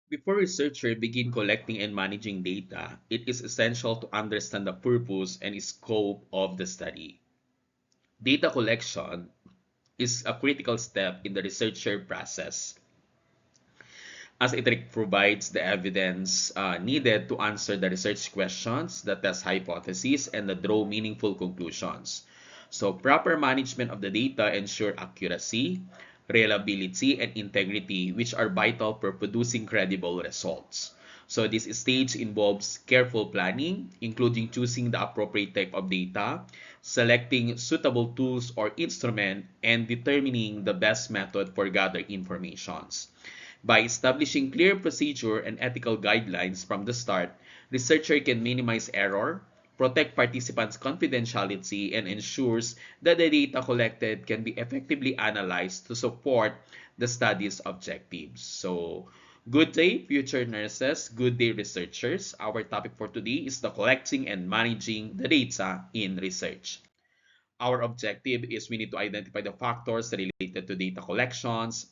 Before researchers begin collecting and managing data, it is essential to understand the purpose and scope of the study. Data collection is a critical step in the researcher process as it provides the evidence needed to answer the research questions, the test hypotheses, and the draw meaningful conclusions. So proper management of the data ensure accuracy, reliability, and integrity, which are vital for producing credible results. So this stage involves careful planning, including choosing the appropriate type of data, selecting suitable tools or instrument, and determining the best method for gathering informations. By establishing clear procedure and ethical guidelines from the start, researcher can minimize error, protect participants' confidentiality, and ensures that the data collected can be effectively analyzed to support the study's objectives. So, good day, future nurses. Good day, researchers. Our topic for today is the collecting and managing the data in research. Our objective is we need to identify the factors related to data collections,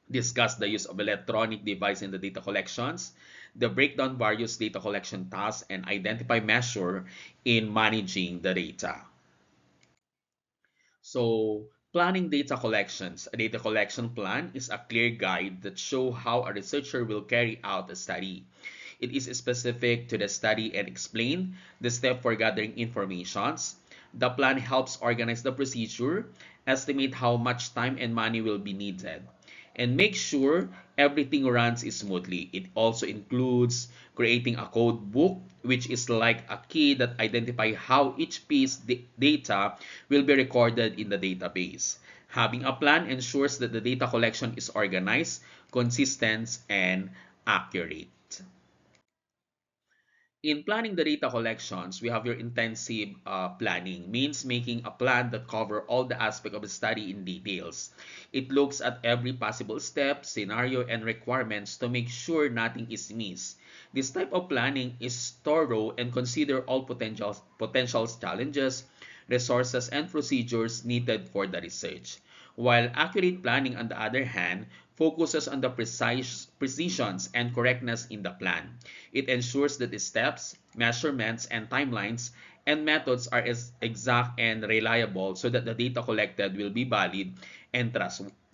discuss the use of electronic device in the data collections, the breakdown various data collection tasks, and identify measure in managing the data. So, planning data collections. A data collection plan is a clear guide that shows how a researcher will carry out a study. It is specific to the study and explain the step for gathering informations. The plan helps organize the procedure, estimate how much time and money will be needed, and make sure everything runs smoothly. It also includes creating a code book, which is like a key that identifies how each piece data will be recorded in the database. Having a plan ensures that the data collection is organized, consistent, and accurate. In planning the data collections, we have your intensive planning, means making a plan that cover all the aspect of the study in details. It looks at every possible step, scenario, and requirements to make sure nothing is missed. This type of planning is thorough and consider all potential challenges, resources, and procedures needed for the research. While accurate planning, on the other hand, focuses on the precisions and correctness in the plan. It ensures that the steps, measurements, and timelines and methods are as exact and reliable so that the data collected will be valid and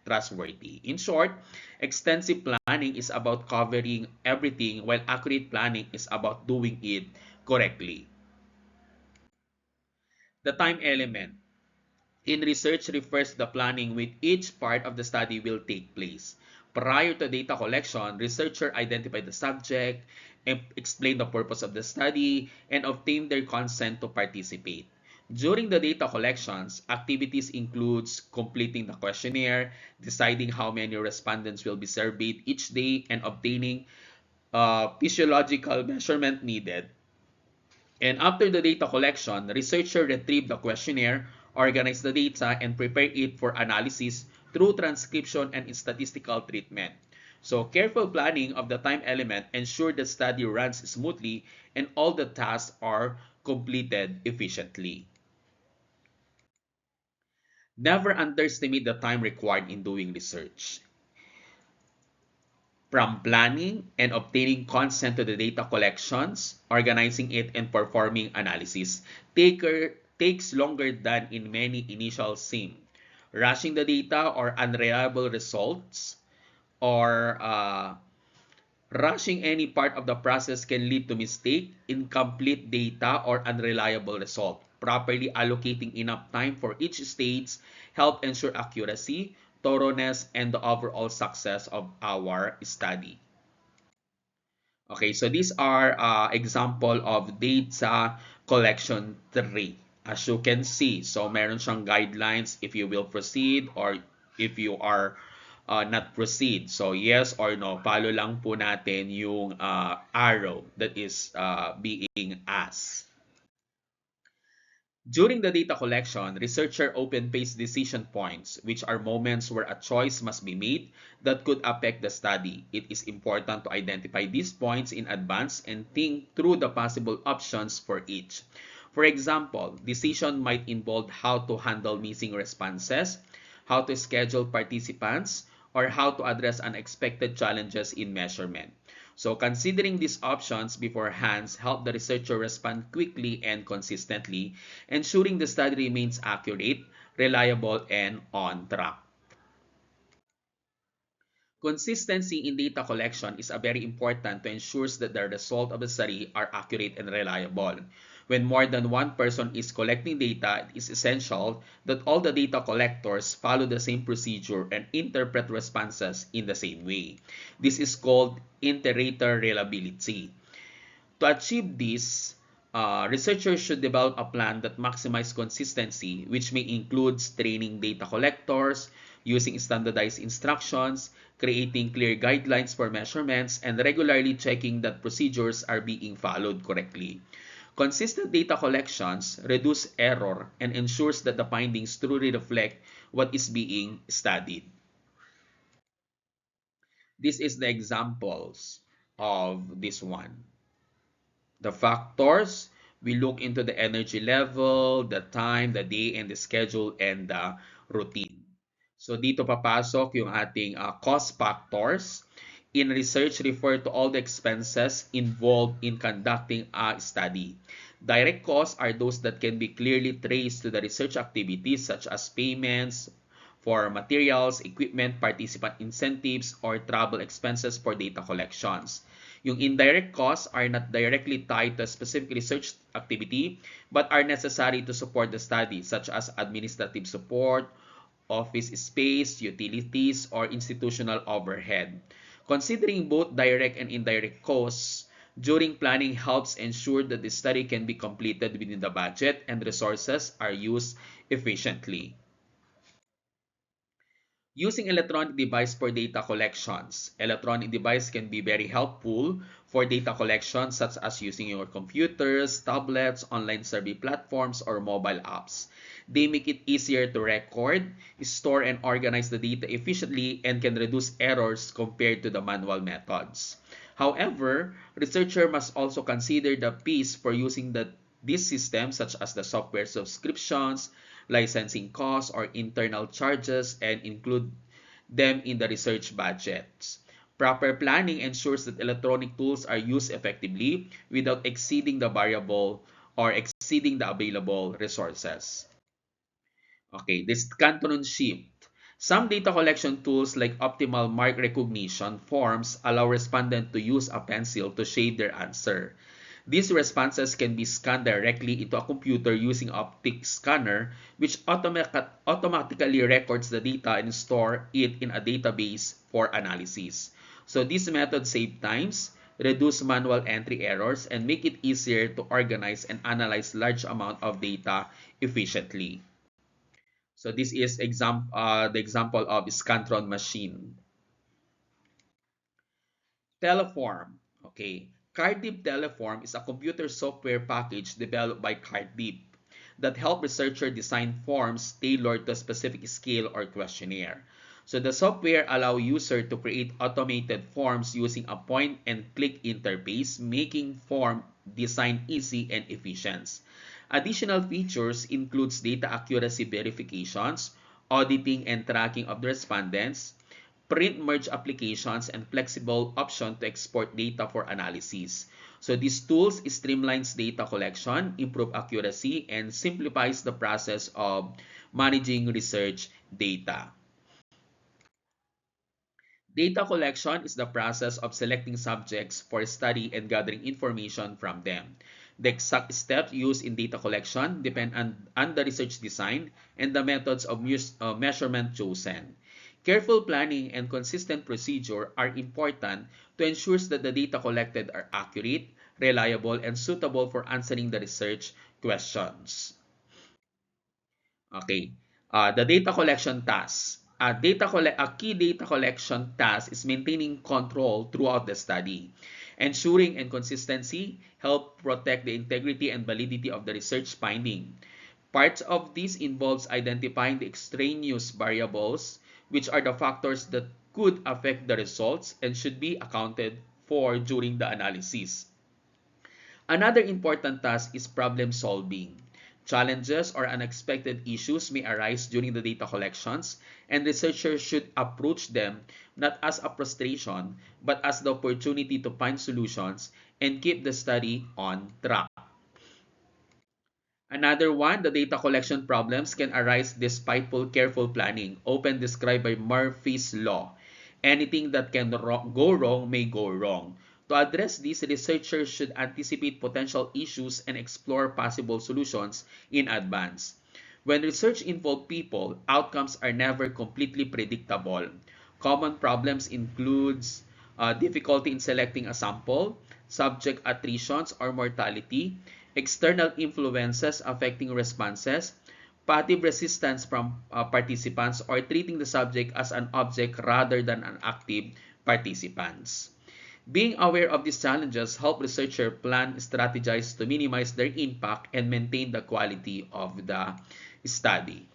trustworthy. In short, extensive planning is about covering everything while accurate planning is about doing it correctly. The time element. In research refers to the planning with each part of the study will take place. Prior to data collection, researchers identify the subject, explain the purpose of the study, and obtain their consent to participate. During the data collections, activities includes completing the questionnaire, deciding how many respondents will be surveyed each day, and obtaining physiological measurement needed. And after the data collection, researchers retrieve the questionnaire, organize the data, and prepare it for analysis through transcription and statistical treatment. So careful planning of the time element ensure the study runs smoothly and all the tasks are completed efficiently. Never underestimate the time required in doing research. From planning and obtaining consent to the data collections, organizing it, and performing analysis takes longer than in many initial seem. Rushing the data or unreliable results or rushing any part of the process can lead to mistake, incomplete data, or unreliable result. Properly allocating enough time for each stage help ensure accuracy, thoroughness, and the overall success of our study. Okay, so these are example of data collection tree. As you can see, so meron siyang guidelines if you will proceed or if you are not proceed. So yes or no, follow lang po natin yung arrow that is being asked. During the data collection, researcher often face decision points, which are moments where a choice must be made that could affect the study. It is important to identify these points in advance and think through the possible options for each. For example, decision might involve how to handle missing responses, how to schedule participants, or how to address unexpected challenges in measurement. So considering these options beforehand help the researcher respond quickly and consistently, ensuring the study remains accurate, reliable, and on track. Consistency in data collection is very important to ensure that the results of the study are accurate and reliable. When more than one person is collecting data, it is essential that all the data collectors follow the same procedure and interpret responses in the same way. This is called inter-rater reliability. To achieve this, researchers should develop a plan that maximizes consistency, which may include training data collectors, using standardized instructions, creating clear guidelines for measurements, and regularly checking that procedures are being followed correctly. Consistent data collections reduce error and ensures that the findings truly reflect what is being studied. This is the examples of this one. The factors, we look into the energy level, the time, the day, and the schedule, and the routine. So dito papasok yung ating cost factors. In research, refer to all the expenses involved in conducting a study. Direct costs are those that can be clearly traced to the research activities such as payments for materials, equipment, participant incentives, or travel expenses for data collections. Yung indirect costs are not directly tied to a specific research activity but are necessary to support the study, such as administrative support, office space, utilities, or institutional overhead. Considering both direct and indirect costs during planning helps ensure that the study can be completed within the budget and resources are used efficiently. Using electronic device for data collections. Electronic device can be very helpful for data collection, such as using your computers, tablets, online survey platforms, or mobile apps. They make it easier to record, store, and organize the data efficiently and can reduce errors compared to the manual methods. However, researchers must also consider the fees for using these systems, such as the software subscriptions, licensing costs, or internal charges, and include them in the research budgets. Proper planning ensures that electronic tools are used effectively without exceeding the variable or exceeding the available resources. Okay, this Cantonon shift. Some data collection tools like optimal mark recognition forms allow respondents to use a pencil to shade their answer. These responses can be scanned directly into a computer using optic scanner, which automatically records the data and store it in a database for analysis. So these methods save times, reduce manual entry errors, and make it easier to organize and analyze large amount of data efficiently. So this is the example of Scantron machine. Teleform. Okay. Cardeep Teleform is a computer software package developed by Cardeep that help researchers design forms tailored to a specific skill or questionnaire. So the software allow user to create automated forms using a point and click interface, making form design easy and efficient. Additional features includes data accuracy verifications, auditing and tracking of the respondents, print merge applications, and flexible option to export data for analysis. So these tools streamlines data collection, improve accuracy, and simplifies the process of managing research data. Data collection is the process of selecting subjects for study and gathering information from them. The exact steps used in data collection depend on the research design and the methods of measurement chosen. Careful planning and consistent procedure are important to ensure that the data collected are accurate, reliable, and suitable for answering the research questions. Okay. The data collection task. A key data collection task is maintaining control throughout the study. Ensuring and consistency help protect the integrity and validity of the research finding. Parts of this involves identifying the extraneous variables, which are the factors that could affect the results and should be accounted for during the analysis. Another important task is problem solving. Challenges or unexpected issues may arise during the data collections, and researchers should approach them not as a frustration, but as the opportunity to find solutions and keep the study on track. Another one, the data collection problems can arise despite full careful planning, often described by Murphy's Law. Anything that can go wrong may go wrong. To address this, researchers should anticipate potential issues and explore possible solutions in advance. When research involves people, outcomes are never completely predictable. Common problems includes difficulty in selecting a sample, subject attritions or mortality, external influences affecting responses, passive resistance from participants, or treating the subject as an object rather than an active participants. Being aware of these challenges help researchers plan, strategize to minimize their impact and maintain the quality of the study.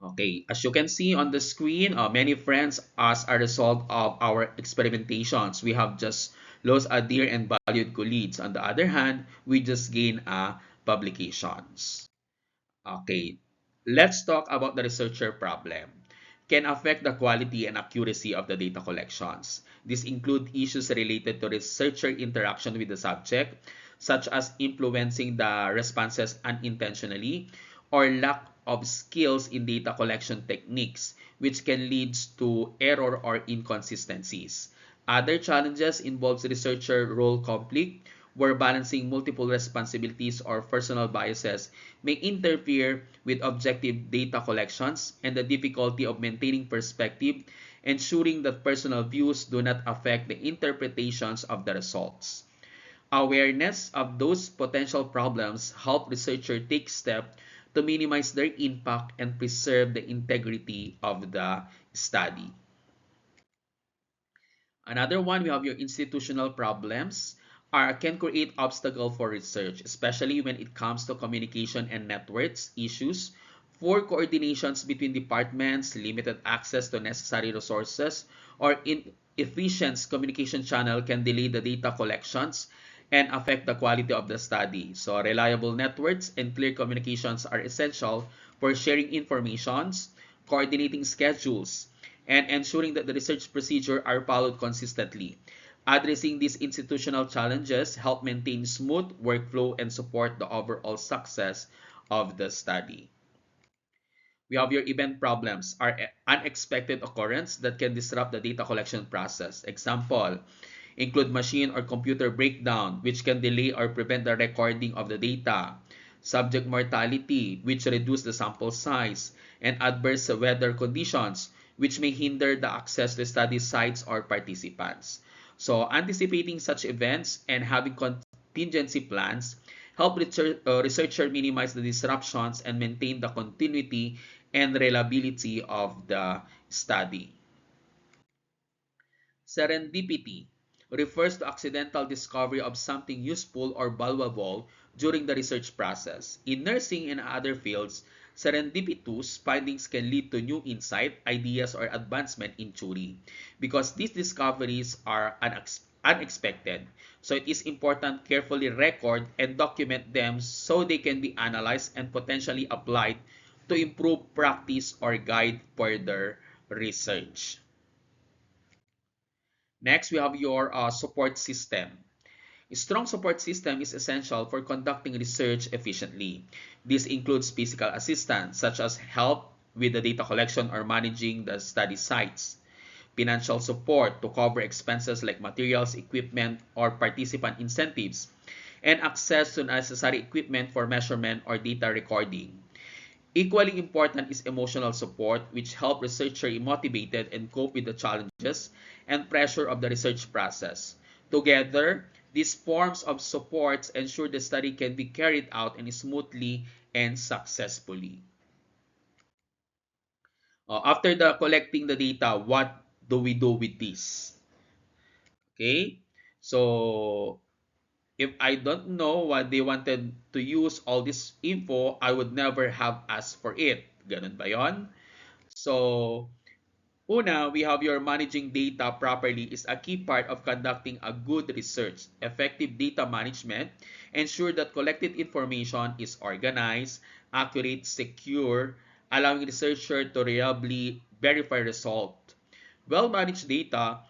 Okay, as you can see on the screen, many friends as a result of our experimentations, we have just lost a dear and valued colleagues. On the other hand, we just gain publications. Okay, let's talk about the researcher problem. Can affect the quality and accuracy of the data collections. This include issues related to researcher interaction with the subject, such as influencing the responses unintentionally or lack of skills in data collection techniques, which can lead to error or inconsistencies. Other challenges involves researcher role conflict, where balancing multiple responsibilities or personal biases may interfere with objective data collections, and the difficulty of maintaining perspective, ensuring that personal views do not affect the interpretations of the results. Awareness of those potential problems help researchers take steps to minimize their impact and preserve the integrity of the study. Another one, we have your institutional problems can create obstacle for research, especially when it comes to communication and networks issues. Poor coordinations between departments, limited access to necessary resources, or inefficient communication channel can delay the data collections and affect the quality of the study. So reliable networks and clear communications are essential for sharing informations, coordinating schedules, and ensuring that the research procedures are followed consistently. Addressing these institutional challenges help maintain smooth workflow and support the overall success of the study. We have your event problems are unexpected occurrence that can disrupt the data collection process. Example, include machine or computer breakdown, which can delay or prevent the recording of the data, subject mortality, which reduce the sample size, and adverse weather conditions, which may hinder the access to study sites or participants. So anticipating such events and having contingency plans help researcher minimize the disruptions and maintain the continuity and reliability of the study. Serendipity refers to accidental discovery of something useful or valuable during the research process. In nursing and other fields, serendipitous findings can lead to new insight, ideas, or advancement in theory. Because these discoveries are unexpected, so it is important carefully record and document them so they can be analyzed and potentially applied to improve practice or guide further research. Next, we have your support system. A strong support system is essential for conducting research efficiently. This includes physical assistance, such as help with the data collection or managing the study sites, financial support to cover expenses like materials, equipment, or participant incentives, and access to necessary equipment for measurement or data recording. Equally important is emotional support, which help researchers motivated and cope with the challenges and pressure of the research process. Together, these forms of support ensure the study can be carried out and smoothly and successfully. After the collecting the data, what do we do with this? Okay, so if I don't know what they wanted to use all this info, I would never have asked for it. Ganun ba yon? So, Una, we have your managing data properly is a key part of conducting a good research. Effective data management ensure that collected information is organized, accurate, secure, allowing researcher to reliably verify result. Well-managed data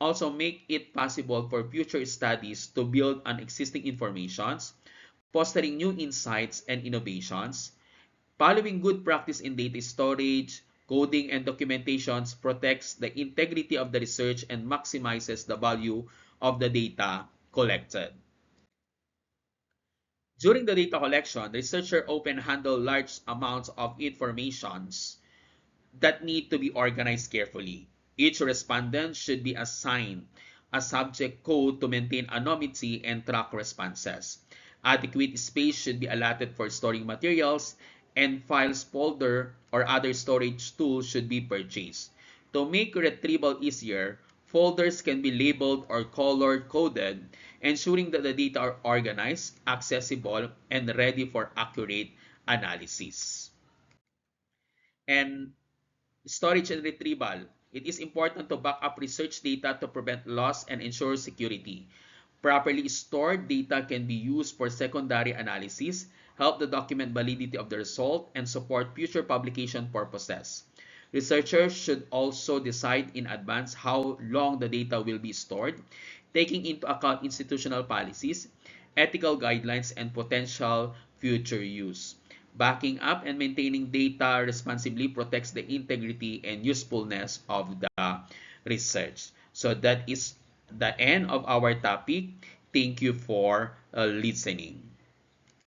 also make it possible for future studies to build on existing informations, fostering new insights and innovations. Following good practice in data storage, coding, and documentations protects the integrity of the research and maximizes the value of the data collected. During the data collection, the researcher often handle large amounts of informations that need to be organized carefully. Each respondent should be assigned a subject code to maintain anonymity and track responses. Adequate space should be allotted for storing materials, and files folder or other storage tools should be purchased. To make retrieval easier, folders can be labeled or color coded, ensuring that the data are organized, accessible, and ready for accurate analysis. And storage and retrieval. It is important to back up research data to prevent loss and ensure security. Properly stored data can be used for secondary analysis, help the document validity of the result, and support future publication purposes. Researchers should also decide in advance how long the data will be stored, taking into account institutional policies, ethical guidelines, and potential future use. Backing up and maintaining data responsibly protects the integrity and usefulness of the research. So that is the end of our topic. Thank you for listening.